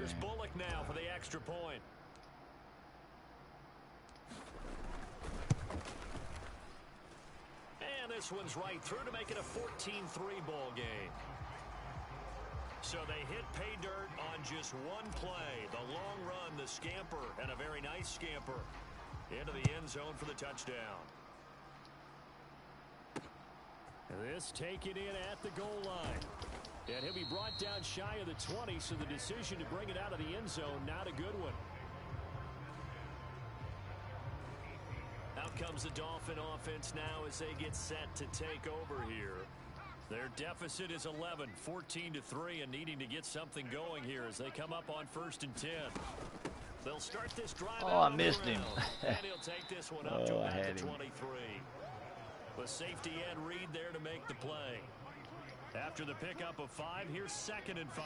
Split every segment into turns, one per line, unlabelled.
Here's Bullock now for the extra point. And this one's right through to make it a 14-3 ball game. So they hit pay dirt on just one play. The long run, the scamper, and a very nice scamper into the end zone for the touchdown. This taken in at the goal line. And he'll be brought down shy of the 20, so the decision to bring it out of the end zone, not a good one. Out comes the Dolphin offense now as they get set to take over here. Their deficit is 11, 14-3, and needing to get something going here as they come up on 1st and 10. They'll start this drive.
Oh, I missed him.
And he'll take this one up to about the 23. With safety end Reed there to make the play. After the pickup of 5, here's 2nd and 5.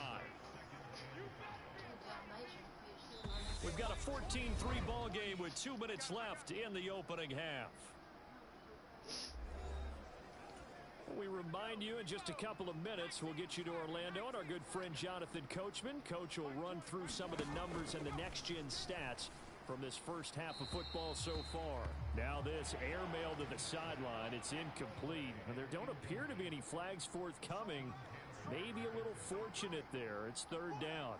We've got a 14-3 ball game with 2 minutes left in the opening half. We remind you in just a couple of minutes we'll get you to Orlando and our good friend Jonathan Coachman. Coach will run through some of the numbers and the next-gen stats from this first half of football so far. Now this airmail to the sideline. It's incomplete. And there don't appear to be any flags forthcoming. Maybe a little fortunate there. It's 3rd down.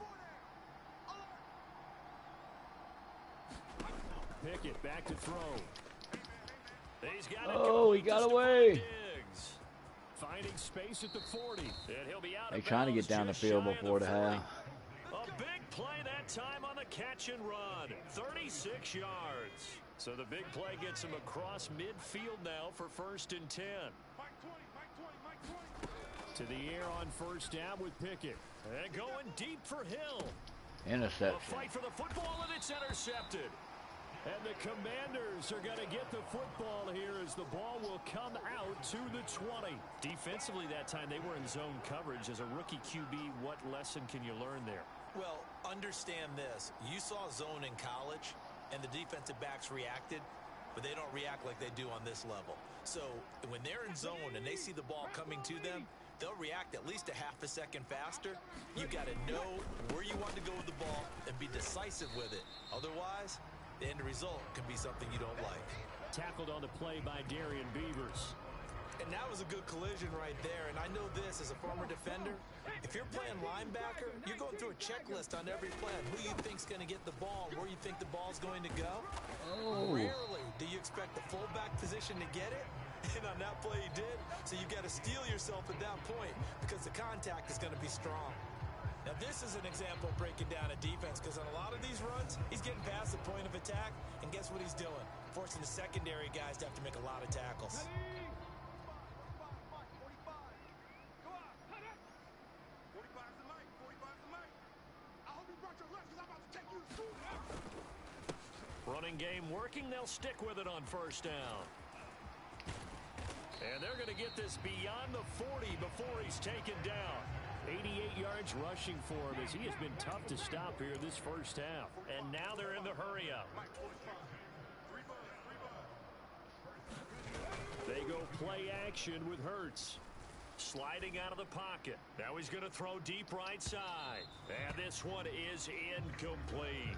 Pickett back to throw. He's got it.
Oh, he got away.
Finding space at the 40. And he'll be out.
They're trying to get down the field before the half.
A big play that time on the catch and run. 36 yards. So the big play gets him across midfield now for 1st and 10. To the air on 1st down with Pickett. And going deep for Hill.
Interception.
A fight for the football, and it's intercepted. And the Commanders are going to get the football here as the ball will come out to the 20. Defensively that time they were in zone coverage. As a rookie QB, what lesson can you learn there?
Well, understand this. You saw zone in college, and the defensive backs reacted, but they don't react like they do on this level. So when they're in zone and they see the ball coming to them, they'll react at least a half a second faster. You've got to know where you want to go with the ball and be decisive with it. Otherwise, the end result can be something you don't like.
Tackled on the play by Darian Beavers.
And that was a good collision right there. And I know this as a former defender. If you're playing linebacker, you're going through a checklist on every play. Who you think's going to get the ball, where you think the ball's going to go.
Oh.
Rarely do you expect the fullback position to get it. And on that play he did. So you've got to steel yourself at that point because the contact is going to be strong. Now, this is an example of breaking down a defense because on a lot of these runs, he's getting past the point of attack, and guess what he's doing? Forcing the secondary guys to have to make a lot of tackles.
Running game working. They'll stick with it on 1st down. And they're going to get this beyond the 40 before he's taken down. 88 yards rushing for him as he has been tough to stop here this first half. And now they're in the hurry up. They go play action with Hurts. Sliding out of the pocket. Now he's going to throw deep right side. And this one is incomplete.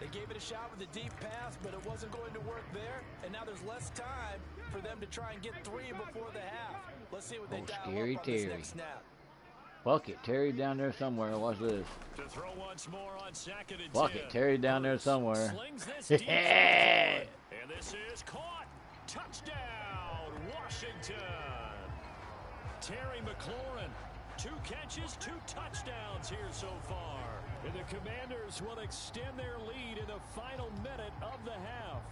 They gave it a shot with a deep pass, but it wasn't going to work there. And now there's less time for them to try and get 3 before the half. Let's see what they dial up on this next snap.
Fuck it, Terry down there somewhere. Watch this.
To throw once more on 2nd and 10.
Fuck it, Terry down there somewhere.
Slings this deep and this is caught. Touchdown, Washington. Terry McLaurin, 2 catches, 2 touchdowns here so far. And the Commanders will extend their lead in the final minute of the half.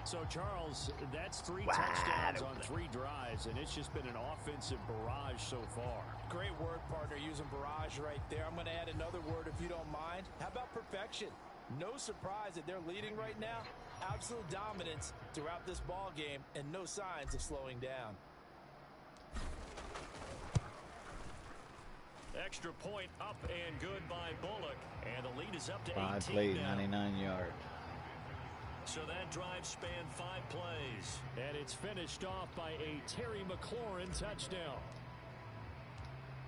So, Charles, that's 3 touchdowns on 3 drives, and it's just been an offensive barrage so far.
Great word, partner, using barrage right there. I'm going to add another word if you don't mind. How about perfection? No surprise that they're leading right now. Absolute dominance throughout this ball game and no signs of slowing down.
Extra point up and good by Bullock, and the lead is up to 18
5 plays,
now.
99 yards.
So that drive spanned 5 plays, and it's finished off by a Terry McLaurin touchdown.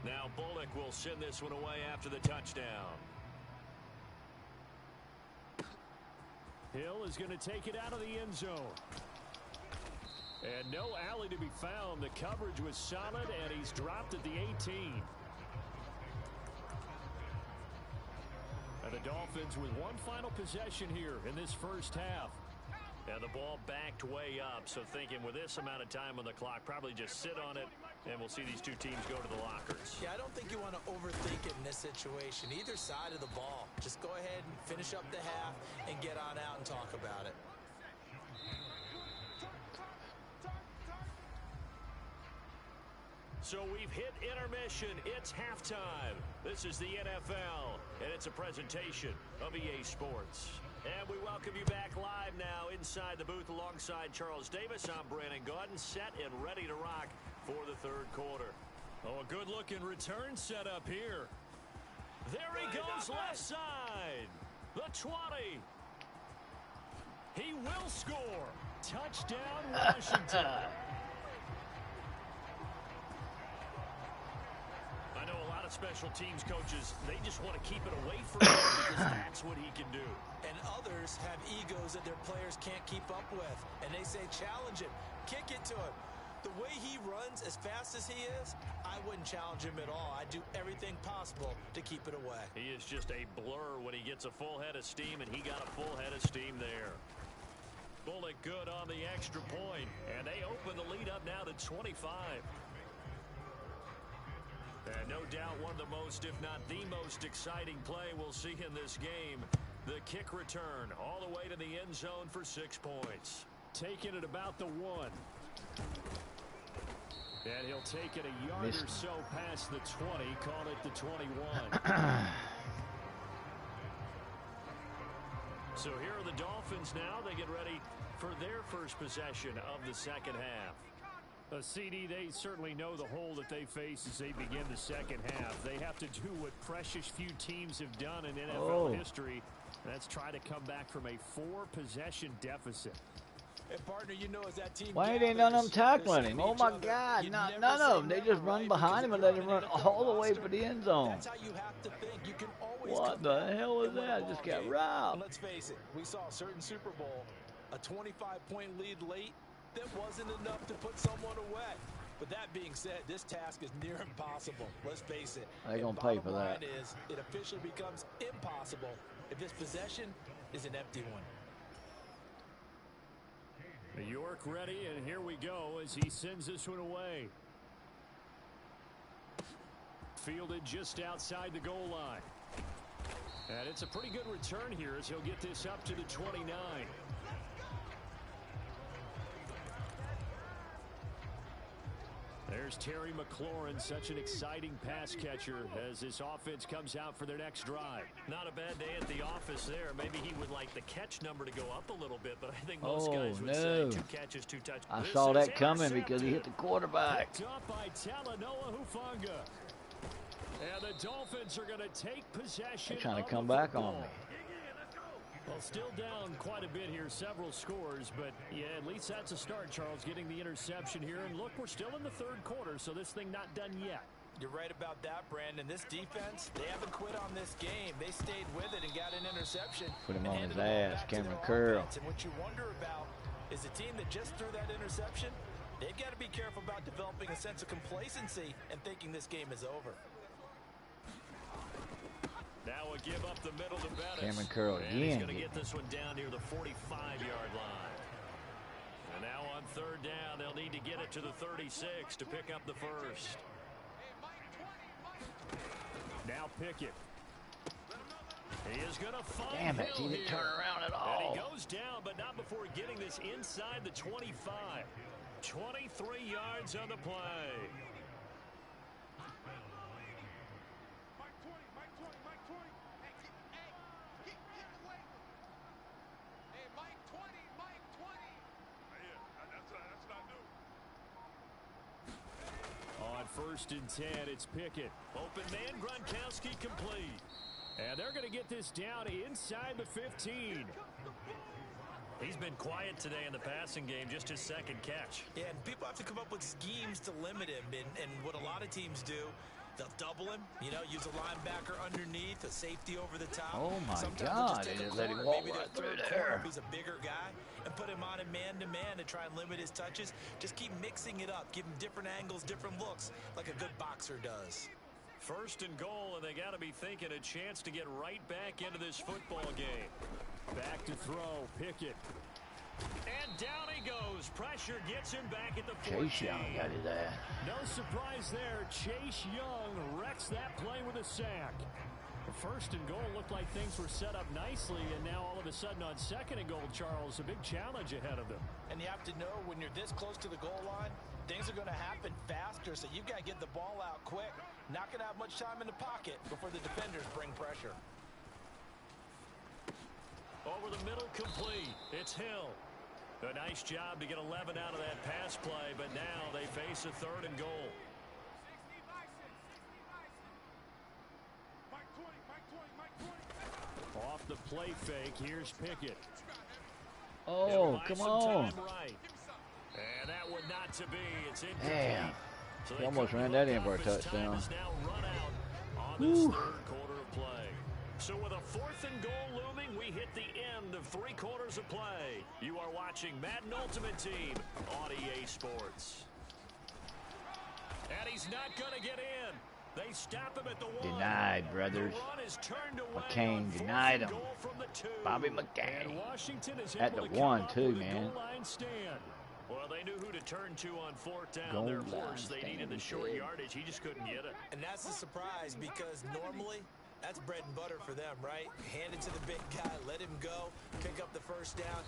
Now Bullock will send this one away after the touchdown. Hill is going to take it out of the end zone. And no alley to be found. The coverage was solid, and he's dropped at the 18. And the Dolphins with one final possession here in this first half. And the ball backed way up, so thinking with this amount of time on the clock, probably just sit on it, and we'll see these two teams go to the lockers.
Yeah, I don't think you want to overthink it in this situation. Either side of the ball. Just go ahead and finish up the half and get on out and talk about it.
So we've hit intermission. It's halftime. This is the NFL, and it's a presentation of EA Sports. And we welcome you back live now inside the booth alongside Charles Davis. I'm Brandon Gaudin, set and ready to rock for the third quarter. Oh, a good-looking return set up here. There he goes left side. The 20. He will score. Touchdown, Washington. I know a lot of special teams coaches, they just want to keep it away from him because that's what he can do.
And others have egos that their players can't keep up with. And they say, challenge him, kick it to him. The way he runs as fast as he is, I wouldn't challenge him at all. I'd do everything possible to keep it away.
He is just a blur when he gets a full head of steam, and he got a full head of steam there. Bullock good on the extra point, and they open the lead up now to 25. And no doubt one of the most, if not the most exciting play we'll see in this game. The kick return all the way to the end zone for 6 points. Taking it about the 1. And he'll take it a yard or so past the 20, call it the 21. So here are the Dolphins now. They get ready for their first possession of the second half. A CD, they certainly know the hole that they face as they begin the second half. They have to do what precious few teams have done in NFL history. That's try to come back from a 4-possession deficit.
And partner, you know, as that team
why ain't they none of them tackling him? Oh my God, none of them. They just run behind him and let him run all the way for the end zone.
That's how you have to think. You can always
what the hell was that? I just got robbed.
Let's face it, we saw a certain Super Bowl, a 25-point lead late. That wasn't enough to put someone away. But that being said, this task is near impossible. Let's face it.
They're going to pay for that.
It officially becomes impossible if this possession is an empty one.
New York ready, and here we go as he sends this one away. Fielded just outside the goal line. And it's a pretty good return here as he'll get this up to the 29. There's Terry McLaurin, such an exciting pass catcher as this offense comes out for their next drive. Not a bad day at the office there. Maybe he would like the catch number to go up a little bit, but I think most guys would say 2 catches, 2 touchdowns.
I saw that coming because he hit the quarterback.
Picked up by Talanoa Hufanga. And the Dolphins are going to take possession.
They're trying to come back on me.
Well, still down quite a bit here, several scores, but yeah, at least that's a start, Charles, getting the interception here. And look, we're still in the third quarter, so this thing not done yet.
You're right about that, Brandon. This defense, they haven't quit on this game. They stayed with it and got an interception.
Put him on his ass, Cameron Curl.
And what you wonder about is the team that just threw that interception, they've got to be careful about developing a sense of complacency and thinking this game is over.
Now a give up the middle to Bettis.
Cameron Curl again.
And he's going to get this one down near the 45-yard line. And now on third down, they'll need to get it to the 36 to pick up the first. Now Pickett. He is going to find
Damn it,
Hill
he didn't
here.
turn around at all.
And he goes down, but not before getting this inside the 25. 23 yards on the play. First and 10, it's Pickett. Open man, Gronkowski complete. And they're going to get this down inside the 15. He's been quiet today in the passing game, just his second catch.
Yeah, and people have to come up with schemes to limit him. And what a lot of teams do They'll double him, you know, use a linebacker underneath, a safety over the top.
Oh my
Sometimes
God,
they
they
just
just let
take a
him
corner,
walk
maybe
right
their
through
third corner
there.
if he's a bigger guy, and put him on a man-to-man to try and limit his touches. Just keep mixing it up, give him different angles, different looks, like a good boxer does.
First and goal, and they got to be thinking a chance to get right back into this football game. Back to throw, Pickett. And down he goes. Pressure gets him back at the 14.
Chase Young got his ass.
No surprise there. Chase Young wrecks that play with a sack. First and goal looked like things were set up nicely, and now all of a sudden on second and goal, Charles, a big challenge ahead of them.
And you have to know when you're this close to the goal line, things are going to happen faster, so you've got to get the ball out quick. Not going to have much time in the pocket before the defenders bring pressure.
Over the middle, complete. It's Hill. A nice job to get 11 out of that pass play, but now they face a third and goal. Off the play fake, here's Pickett.
Oh, come on.
Right. And that one not to be. It's incomplete.
Damn.
So
He almost ran that in for a touchdown.
On this third quarter of play. So with a fourth and goal looming, we hit the end of 3 quarters of play. You are watching Madden Ultimate Team on EA Sports. And he's not going to get in. They stop him at the 1.
Denied, brothers.
The run is turned away.
McCain denied him.
From the 2.
Bobby McCain.
And Washington is
At
able
the
to
1
come up
too,
with a
man.
goal line stand. Well, they knew who to turn to on 4th down.
Goal
Their
line
horse, they needed the short yardage. He just couldn't get it.
And that's a surprise because normally that's bread and butter for them, right? Hand it to the big guy, let him go, pick up the first down.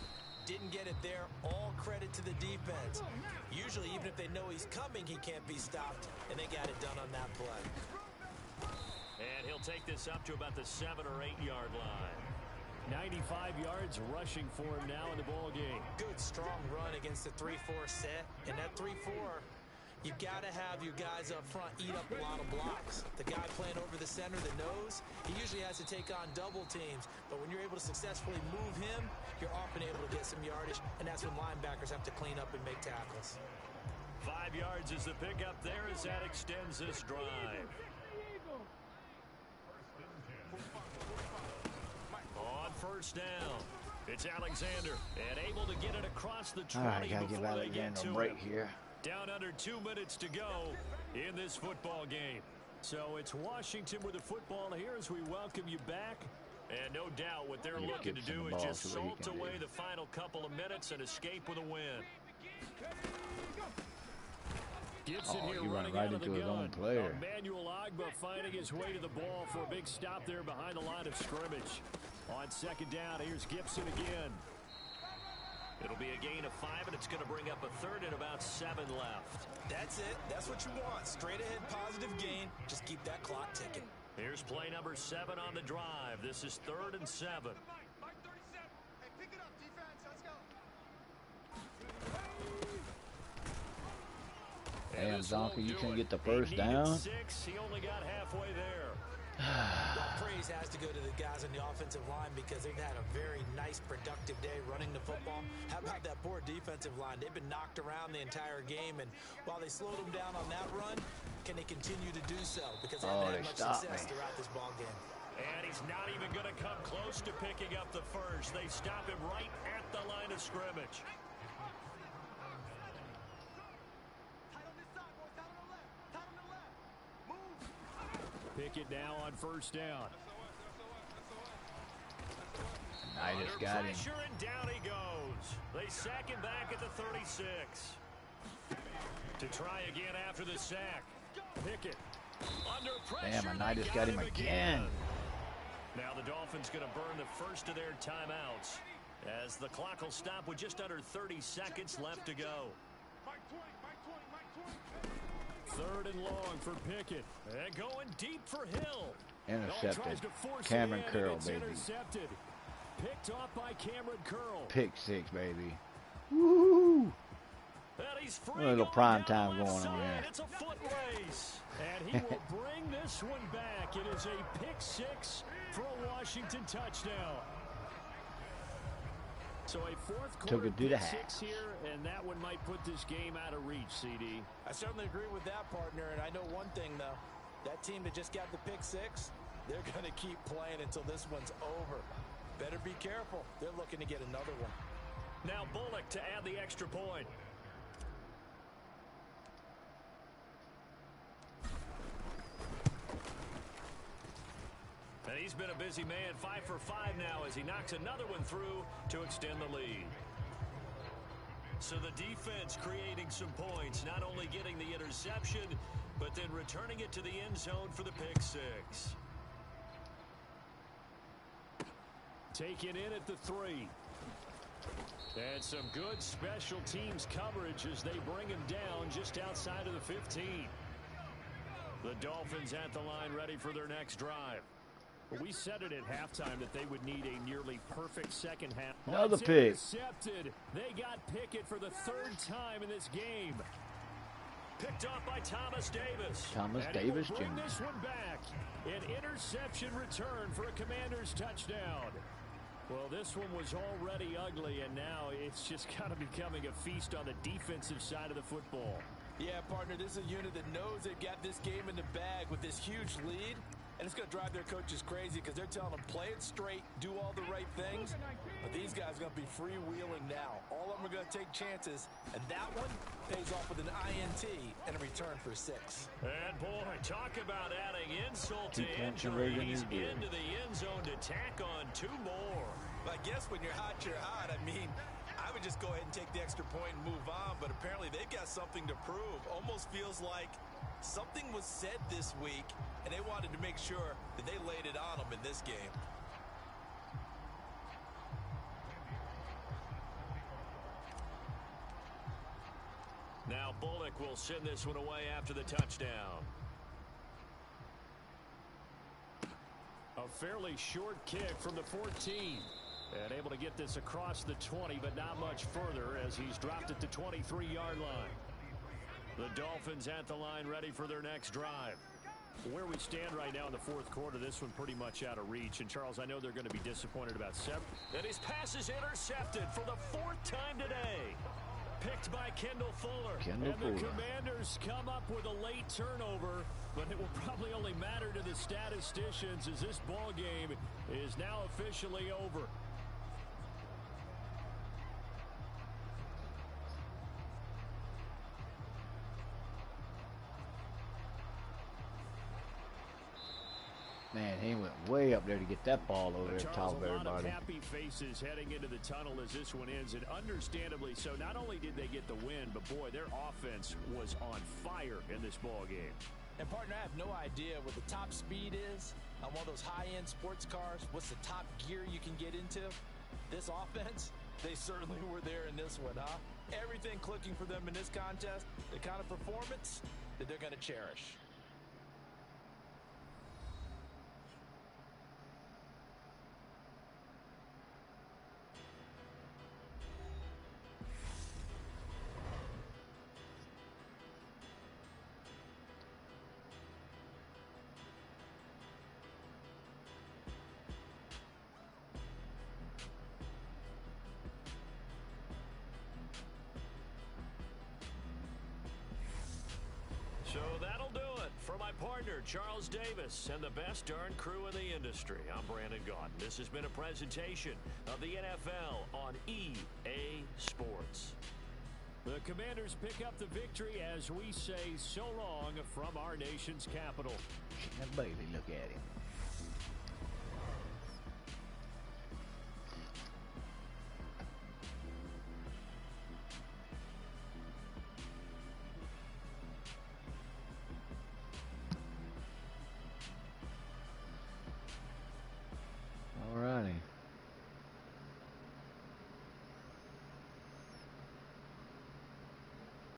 Didn't get it there. All credit to the defense. Usually, even if they know he's coming, he can't be stopped, and they got it done on that play.
And he'll take this up to about the 7 or 8 yard line. 95 yards rushing for him now in the ball game.
Good, strong run against the 3-4 set. And that 3-4, you've got to have your guys up front eat up a lot of blocks. The guy playing over the center, the nose, he usually has to take on double teams. But when you're able to successfully move him, you're often able to get some yardage, and that's when linebackers have to clean up and make tackles.
5 yards is the pickup there as that extends this drive. On first down, it's Alexander, and able to get it across the 20
All right, gotta give
before they get
Alexander
to
a break
him.
here.
Down under 2 minutes to go in this football game. So it's Washington with the football here as we welcome you back. And no doubt what they're looking to do is just salt away the final couple of minutes and escape with a win. Gibson here running
right
out of the
into his own
gun.
player.
Emmanuel Ogbah finding his way to the ball for a big stop there behind the line of scrimmage. On second down, here's Gibson again. It'll be a gain of 5, and it's going to bring up a third and about 7 left.
That's it. That's what you want. Straight ahead positive gain. Just keep that clock ticking.
Here's play number 7 on the drive. This is 3rd and 7.
Damn, Zonka, you can get the first down.
6. He only got halfway there.
Well, praise has to go to the guys on the offensive line because they've had a very nice, productive day running the football. How about that poor defensive line? They've been knocked around the entire game, and while they slowed them down on that run, can they continue to do so? Because they haven't had much success throughout this ball game.
And he's not even going to come close to picking up the first. They stop him right at the line of scrimmage. Pickett now on first down.
Unitas got him.
Pressure, and down he goes. They sack him back at the 36. To try again after the sack. Pickett under pressure.
Damn, Unitas got him again.
Now the Dolphins going to burn the first of their timeouts as the clock will stop with just under 30 seconds left to go. 3rd and long for Pickett. And going deep for Hill.
Intercepted. Cameron Curl, baby.
Intercepted. Picked off by Cameron Curl.
Pick 6, baby. Woo!
A
little prime time going on there.
It's a foot race. And he will bring this one back. It is a pick 6 for a Washington touchdown. So a 4th quarter pick 6 here, and that one might put this game out of reach, CD.
I certainly agree with that, partner, and I know one thing, though. That team that just got the pick six, they're going to keep playing until this one's over. Better be careful. They're looking to get another one.
Now Bullock to add the extra point. And he's been a busy man, 5 for 5 now as he knocks another one through to extend the lead. So the defense creating some points, not only getting the interception, but then returning it to the end zone for the pick six. Taken in at the 3. And some good special teams coverage as they bring him down just outside of the 15. The Dolphins at the line ready for their next drive. We said it at halftime that they would need a nearly perfect second half.
Another pick.
Intercepted. They got Pickett for the 3rd time in this game. Picked off by Thomas Davis.
Thomas
and
Davis
Jr. Bring
Jr.
this one back. An interception return for a Commanders touchdown. Well, this one was already ugly, and now it's just kind of becoming a feast on the defensive side of the football.
Yeah, partner, this is a unit that knows they've got this game in the bag with this huge lead. And it's going to drive their coaches crazy because they're telling them play it straight, do all the right things. But these guys are going to be freewheeling now. All of them are going to take chances. And that one pays off with an INT and a return for 6.
And boy, talk about adding insult to injury. He's into the end zone to tack on 2 more.
But I guess when you're hot, you're hot. I mean, I would just go ahead and take the extra point and move on. But apparently they've got something to prove. Almost feels like something was said this week, and they wanted to make sure that they laid it on them in this game.
Now Bullock will send this one away after the touchdown. A fairly short kick from the 14. And able to get this across the 20, but not much further as he's dropped it to 23-yard line. The Dolphins at the line ready for their next drive. Where we stand right now in the 4th quarter, this one pretty much out of reach. And, Charles, I know they're going to be disappointed about 7. And his pass is intercepted for the 4th time today. Picked by Kendall Fuller. The Commanders come up with a late turnover, but it will probably only matter to the statisticians as this ball game is now officially over.
Man, he went way up there to get that ball over there top of everybody.
A lot of happy faces heading into the tunnel as this one ends, and understandably so. Not only did they get the win, but boy, their offense was on fire in this ball game.
And partner, I have no idea what the top speed is on one of those high-end sports cars. What's the top gear you can get into? This offense, they certainly were there in this one, huh? Everything clicking for them in this contest, the kind of performance that they're going to cherish.
So that'll do it for my partner, Charles Davis, and the best darn crew in the industry. I'm Brandon Gaudin. This has been a presentation of the NFL on EA Sports. The Commanders pick up the victory as we say so long from our nation's capital.
Baby, look at him.